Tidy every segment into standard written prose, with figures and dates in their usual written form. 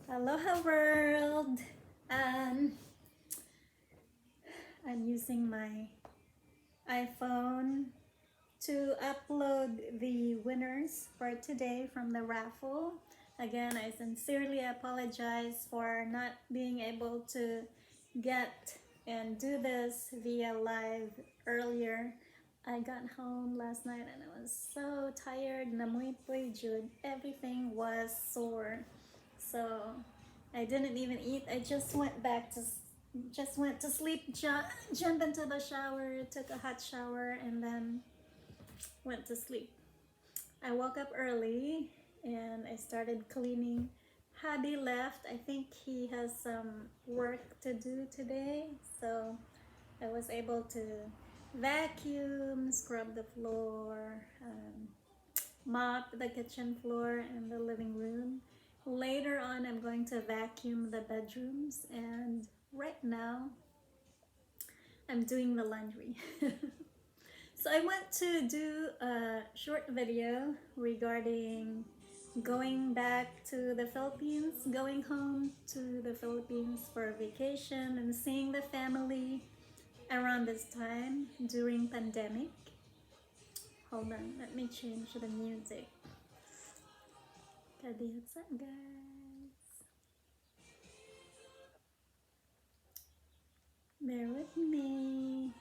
Aloha world! Um, I'm using my iPhone to upload the winners for today from the raffle. Again, I sincerely apologize for not being able to get and do this via live earlier. I got home last night and I was so tired. Namuy poy jud. Everything was sore. So I didn't even eat. I just went to sleep, jumped into the shower, took a hot shower, and then went to sleep. I woke up early and I started cleaning. Hubby left. I think he has some work to do today, so I was able to vacuum, scrub the floor, mop the kitchen floor and the living room. Later on, I'm going to vacuum the bedrooms, and right now, I'm doing the laundry. So I want to do a short video regarding going back to the Philippines, going home to the Philippines for vacation and seeing the family around this time during pandemic. Hold on, let me change the music. What's up, guys? Bear with me.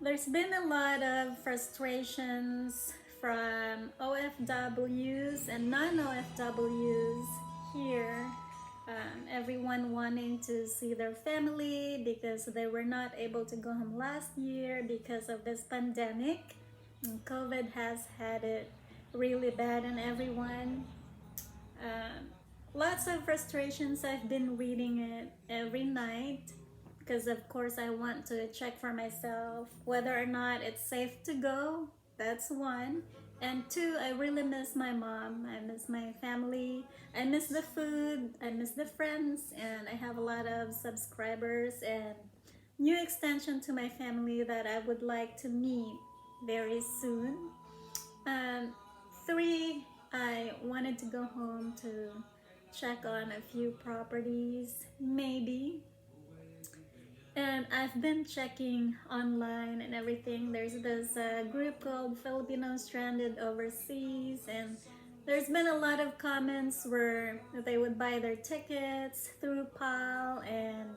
There's been a lot of frustrations from OFWs and non-OFWs here. Everyone wanting to see their family because they were not able to go home last year because of this pandemic. And COVID has had it really bad on everyone. Um, Lots of frustrations. I've been reading it every night because of course I want to check for myself whether or not it's safe to go. That's one. And two, I really miss my mom. I miss my family. I miss the food. I miss the friends. And I have a lot of subscribers and new extension to my family that I would like to meet very soon. Um, Three, I wanted to go home to check on a few properties, maybe. And I've been checking online and everything. There's this group called Filipinos Stranded Overseas, and there's been a lot of comments where they would buy their tickets through PAL, and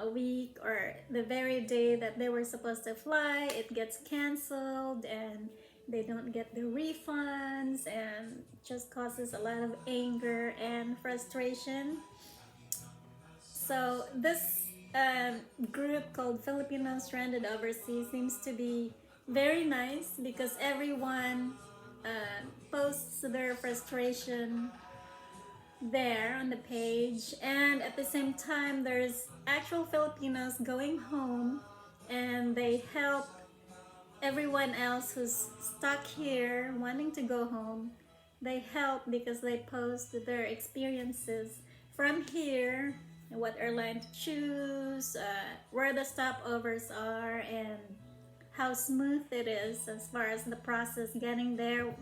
a week or the very day that they were supposed to fly, it gets canceled and they don't get the refunds, and just causes a lot of anger and frustration. So this group called Filipinos Stranded Overseas seems to be very nice because everyone posts their frustration there on the page, and at the same time there's actual Filipinos going home and they help everyone else who's stuck here wanting to go home. They help because they post their experiences from here, what airline to choose, where the stopovers are, and how smooth it is as far as the process getting there,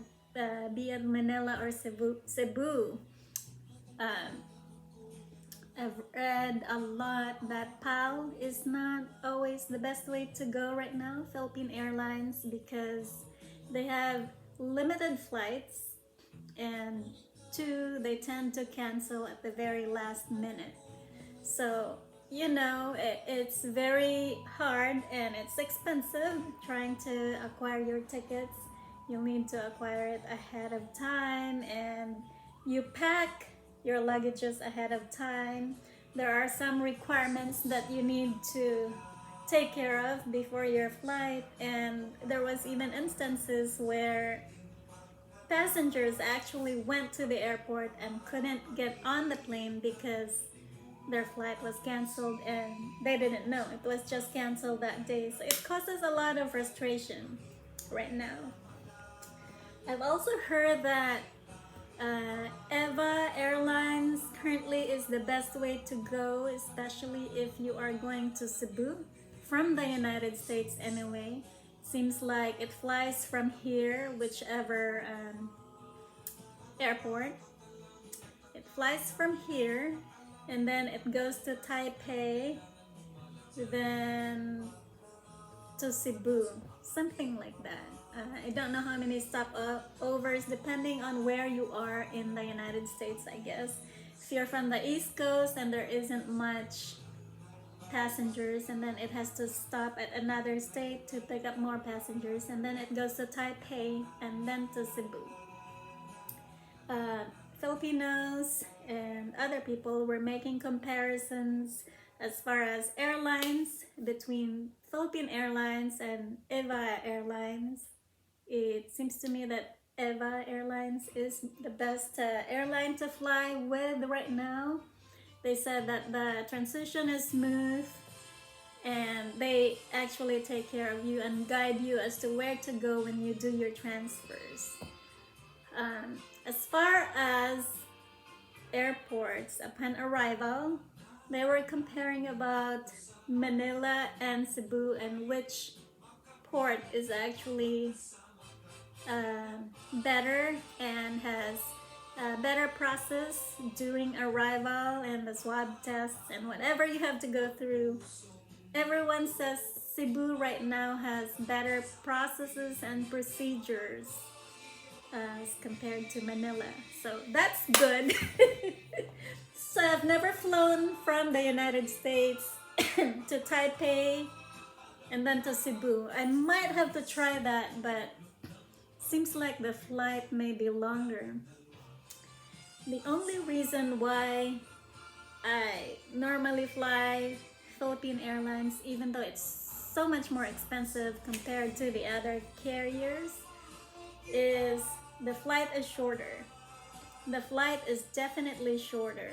be it Manila or Cebu. Um, I've read a lot that PAL is not always the best way to go right now, Philippine Airlines, because they have limited flights, and two, they tend to cancel at the very last minute. So, it's very hard and it's expensive trying to acquire your tickets. You'll need to acquire it ahead of time, and you pack your luggages ahead of time. There are some requirements that you need to take care of before your flight, and there was even instances where passengers actually went to the airport and couldn't get on the plane because their flight was canceled and they didn't know. It was just canceled that day. So it causes a lot of frustration right now. I've also heard that EVA Airlines currently is the best way to go, especially if you are going to Cebu from the United States anyway. Seems like it flies from here, whichever airport. It flies from here and then it goes to Taipei, then to Cebu, something like that. I don't know how many stopovers depending on where you are in the United States, I guess. If you're from the East Coast and there isn't much passengers, and then it has to stop at another state to pick up more passengers, and then it goes to Taipei and then to Cebu. uh, Filipinos and other people were making comparisons as far as airlines between Philippine Airlines and EVA Airlines. It seems to me that EVA Airlines is the best airline to fly with right now. They said that the transition is smooth and they actually take care of you and guide you as to where to go when you do your transfers. As far as airports upon arrival, they were comparing about Manila and Cebu and which port is actually better and has a better process during arrival and the swab tests and whatever you have to go through. Everyone says Cebu right now has better processes and procedures as compared to Manila. So that's good. So I've never flown from the United States to Taipei and then to Cebu. I might have to try that, but seems like the flight may be longer. The only reason why I normally fly Philippine Airlines, even though it's so much more expensive compared to the other carriers, is the flight is shorter. The flight is definitely shorter.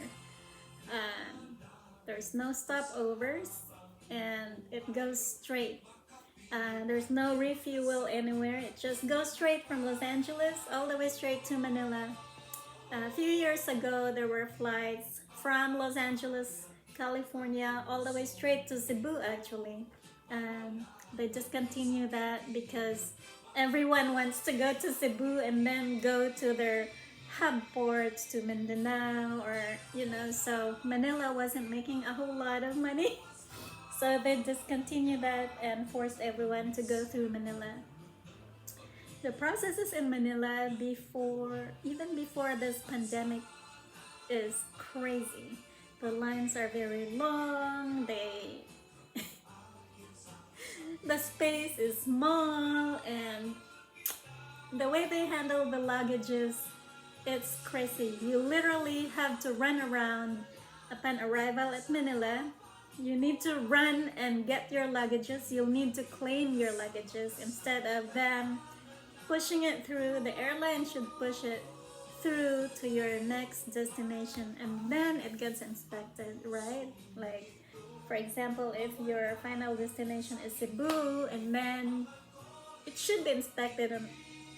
There's no stopovers and it goes straight. There's no refuel anywhere. It just goes straight from Los Angeles all the way straight to Manila. A few years ago, there were flights from Los Angeles, California, all the way straight to Cebu actually. They discontinued that because everyone wants to go to Cebu and then go to their hub ports to Mindanao, or so Manila wasn't making a whole lot of money. So they discontinued that and forced everyone to go through Manila. The processes in Manila even before this pandemic is crazy. The lines are very long, the space is small, and the way they handle the luggages, it's crazy. You literally have to run around upon arrival at Manila. You need to run and get your luggages. You'll need to claim your luggages instead of them pushing it through. The airline should push it through to your next destination and then it gets inspected, right? Like, for example, if your final destination is Cebu, and then it should be inspected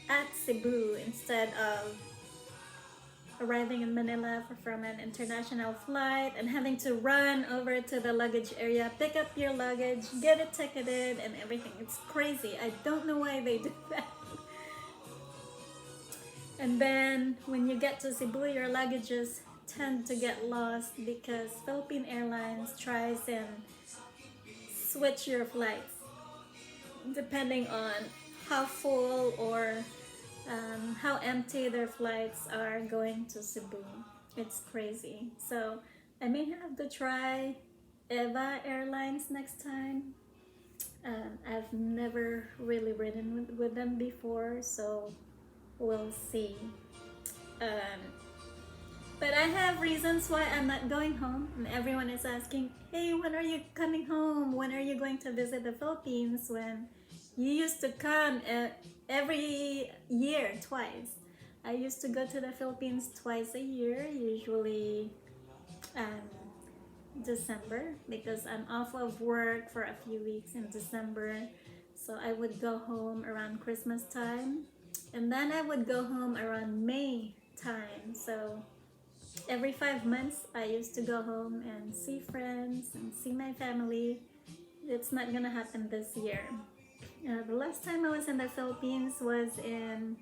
at Cebu instead of arriving in Manila from an international flight and having to run over to the luggage area, pick up your luggage, get it ticketed and everything. It's crazy. I don't know why they do that. And then when you get to Cebu, your luggages tend to get lost because Philippine Airlines tries and switch your flights depending on how full or how empty their flights are going to Cebu. It's crazy. So I may have to try EVA Airlines next time. I've never really ridden with them before, so we'll see. But I have reasons why I'm not going home, and everyone is asking, hey, when are you coming home? When are you going to visit the Philippines? When you used to come every year, twice. I used to go to the Philippines twice a year, usually December because I'm off of work for a few weeks in December. So I would go home around Christmas time, and then I would go home around May time. So every 5 months, I used to go home and see friends and see my family. It's not gonna happen this year. The last time I was in the Philippines was in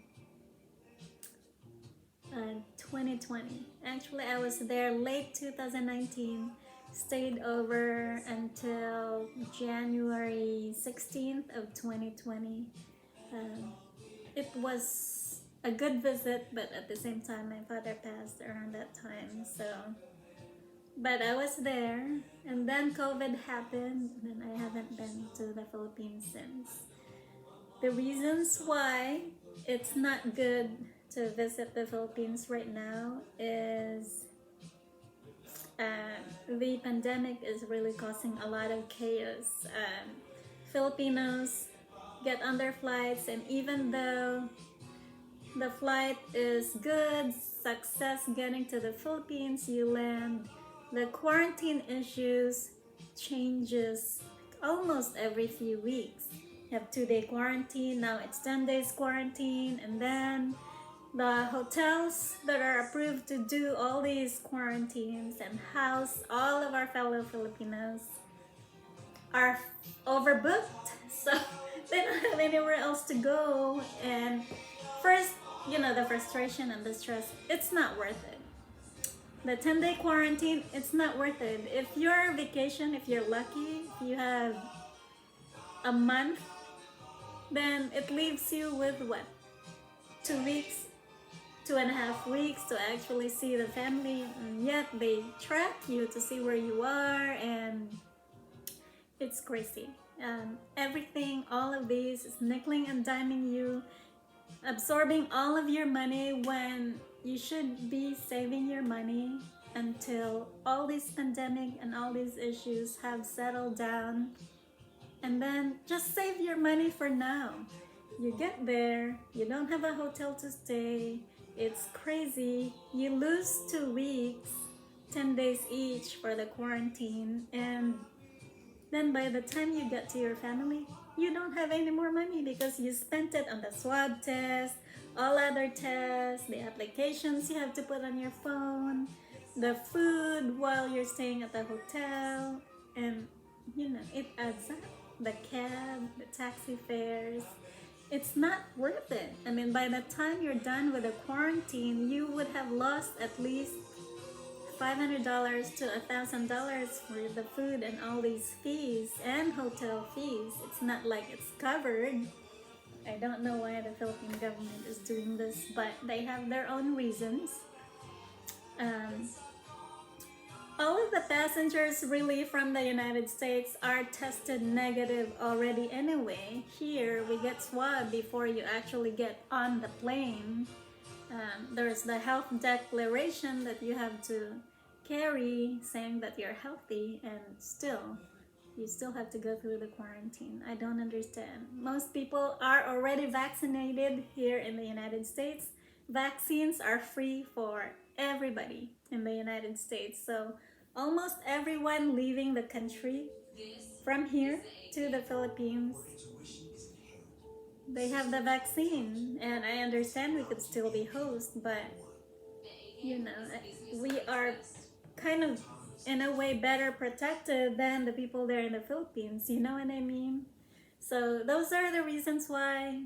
2020. Actually, I was there late 2019, stayed over until January 16th of 2020. Um, it was a good visit, but at the same time, my father passed around that time. So, but I was there, and then COVID happened, and I haven't been to the Philippines since. The reasons why it's not good to visit the Philippines right now is the pandemic is really causing a lot of chaos. Filipinos get on their flights, and even though the flight is good, success getting to the Philippines, you land, the quarantine issues changes almost every few weeks. You have 2 day quarantine, now it's 10 days quarantine, and then the hotels that are approved to do all these quarantines and house all of our fellow Filipinos are overbooked, so they don't have anywhere else to go. And first, the frustration and the stress, it's not worth it. The 10-day quarantine, it's not worth it. If you're vacation, if you're lucky, if you have a month, then it leaves you with what? 2 weeks, 2.5 weeks to actually see the family, and yet they track you to see where you are, and it's crazy. Everything, all of these is nickeling and diming you, absorbing all of your money when you should be saving your money until all this pandemic and all these issues have settled down, and then just save your money for now. You get there, you don't have a hotel to stay, it's crazy, you lose 2 weeks, 10 days each for the quarantine, and then by the time you get to your family, you don't have any more money because you spent it on the swab test, all other tests, the applications you have to put on your phone, the food while you're staying at the hotel, and it adds up. The cab, the taxi fares, it's not worth it. I mean, by the time you're done with the quarantine, you would have lost at least $500 to $1,000 for the food and all these fees and hotel fees. It's not like it's covered. I don't know why the Philippine government is doing this, but they have their own reasons. All of the passengers really from the United States are tested negative already anyway. Here, we get swabbed before you actually get on the plane. There's the health declaration that you have to carry saying that you're healthy, and you still have to go through the quarantine. I don't understand. Most people are already vaccinated here in the United States. Vaccines are free for everybody in the United States. So almost everyone leaving the country from here to the Philippines, they have the vaccine. And I understand we could still be host, but we are kind of in a way better protected than the people there in the Philippines, you know what I mean? So those are the reasons why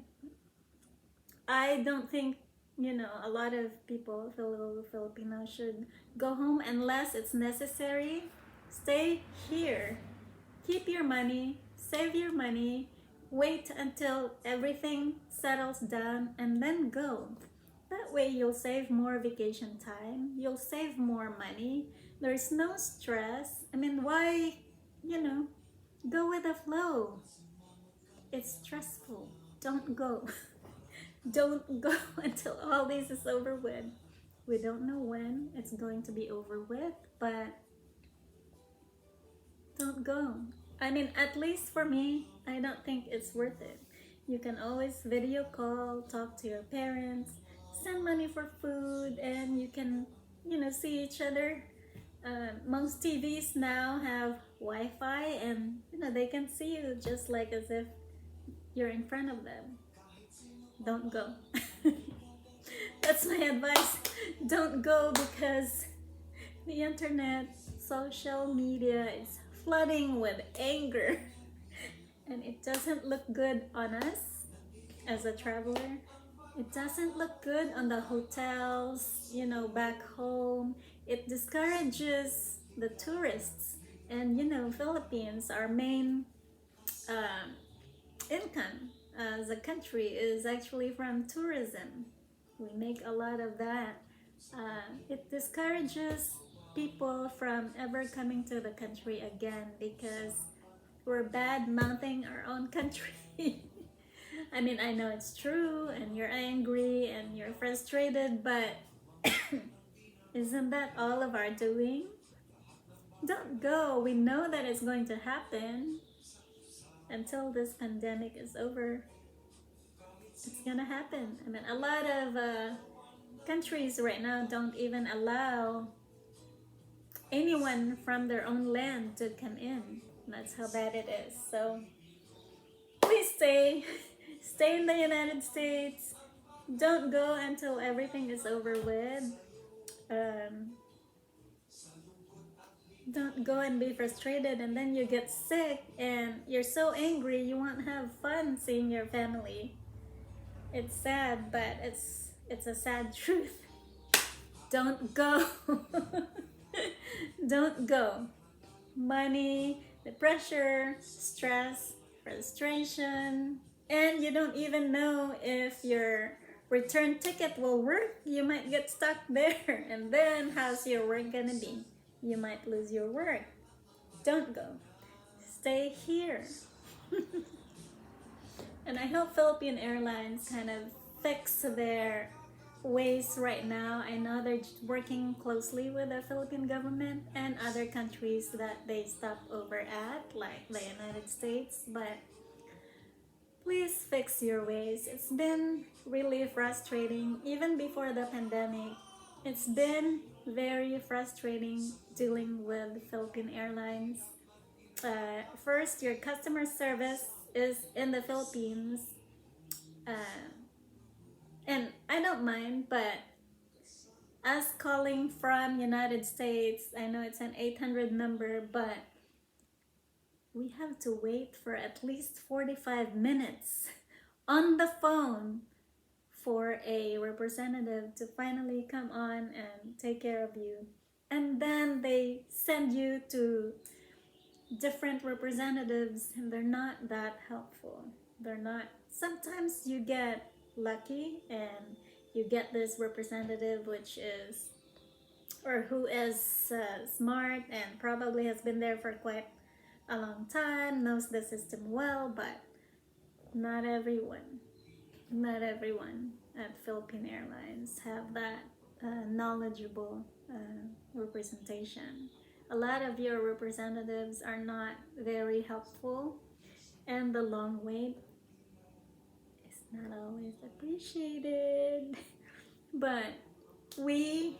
I don't think a lot of people, Filipinos, should go home unless it's necessary. Stay here, keep your money, save your money, wait until everything settles down, and then go. That way you'll save more vacation time, you'll save more money, there's no stress. I mean, why, go with the flow. It's stressful. Don't go. Don't go until all this is over with. We don't know when it's going to be over with, but don't go. I mean, at least for me, I don't think it's worth it. You can always video call, talk to your parents, send money for food, and you can, see each other Most TVs now have Wi-Fi, and they can see you just like as if you're in front of them. Don't go. That's my advice. Don't go because the internet, social media is flooding with anger, and it doesn't look good on us as a traveler. It doesn't look good on the hotels, back home. It discourages the tourists. And Philippines, our main um, income as a country is actually from tourism. We make a lot of that. It discourages people from ever coming to the country again because we're bad mouthing our own country. I mean, I know it's true and you're angry and you're frustrated, but isn't that all of our doing? Don't go. We know that it's going to happen until this pandemic is over. It's gonna happen. I mean, a lot of countries right now don't even allow anyone from their own land to come in. That's how bad it is. So please stay. Stay in the United States. Don't go until everything is over with. Um, don't go and be frustrated and then you get sick and you're so angry you won't have fun seeing your family. It's sad, but it's a sad truth. Don't go. Don't go. Money, the pressure, stress, frustration, and you don't even know if your return ticket will work. You might get stuck there, and then how's your work gonna be? You might lose your work. Don't go. Stay here. And I hope Philippine Airlines kind of fix their ways right now. I know they're working closely with the Philippine government and other countries that they stop over at, like the United States, but please fix your ways. It's been really frustrating, even before the pandemic. It's been very frustrating dealing with Philippine Airlines. First, your customer service is in the Philippines, uh, and I don't mind, but us calling from United States, I know it's an 800 number, but we have to wait for at least 45 minutes on the phone for a representative to finally come on and take care of you. And then they send you to different representatives and they're not that helpful. They're not. Sometimes you get lucky and you get this representative which is or who is smart and probably has been there for quite a long time, knows the system well, but not everyone. Not everyone at Philippine Airlines have that knowledgeable representation. A lot of your representatives are not very helpful, and the long wait is not always appreciated. But we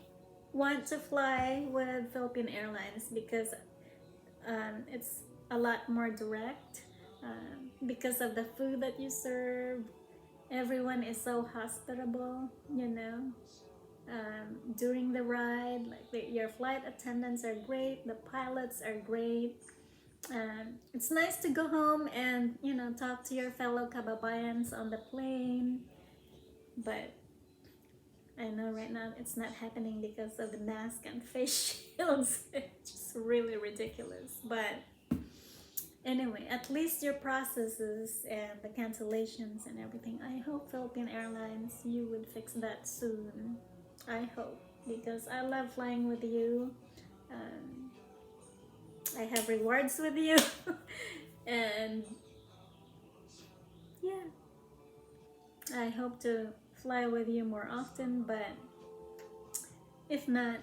want to fly with Philippine Airlines because it's a lot more direct because of the food that you serve. Everyone is so hospitable, during the ride. Like your flight attendants are great, the pilots are great. It's nice to go home and talk to your fellow kababayans on the plane, but I know right now it's not happening because of the mask and face shields. It's just really ridiculous. But anyway, at least your processes and the cancellations and everything. I hope Philippine Airlines, you would fix that soon. I hope, because I love flying with you. Um, I have rewards with you. And yeah, I hope to fly with you more often, but if not,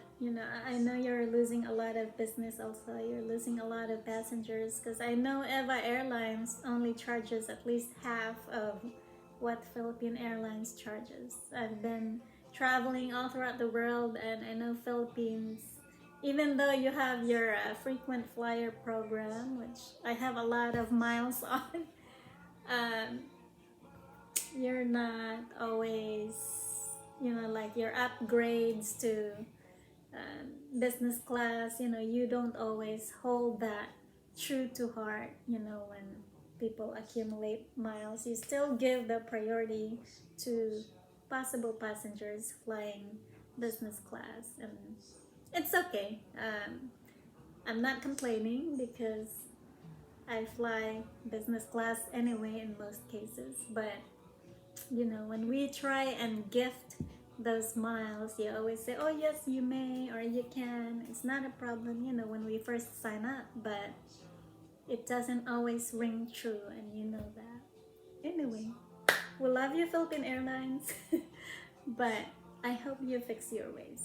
I know you're losing a lot of business also. You're losing a lot of passengers because I know Eva Airlines only charges at least half of what Philippine Airlines charges. I've been traveling all throughout the world and I know Philippines Even though you have your frequent flyer program, which I have a lot of miles on, um, you're not always, like your upgrades to business class, you don't always hold that true to heart, when people accumulate miles. You still give the priority to possible passengers flying business class, and it's okay. I'm not complaining because I fly business class anyway in most cases, but when we try and gift those miles, you always say, oh yes, you may or you can, it's not a problem, when we first sign up, but it doesn't always ring true, and you know that. Anyway, we love you, Philippine Airlines, but I hope you fix your ways.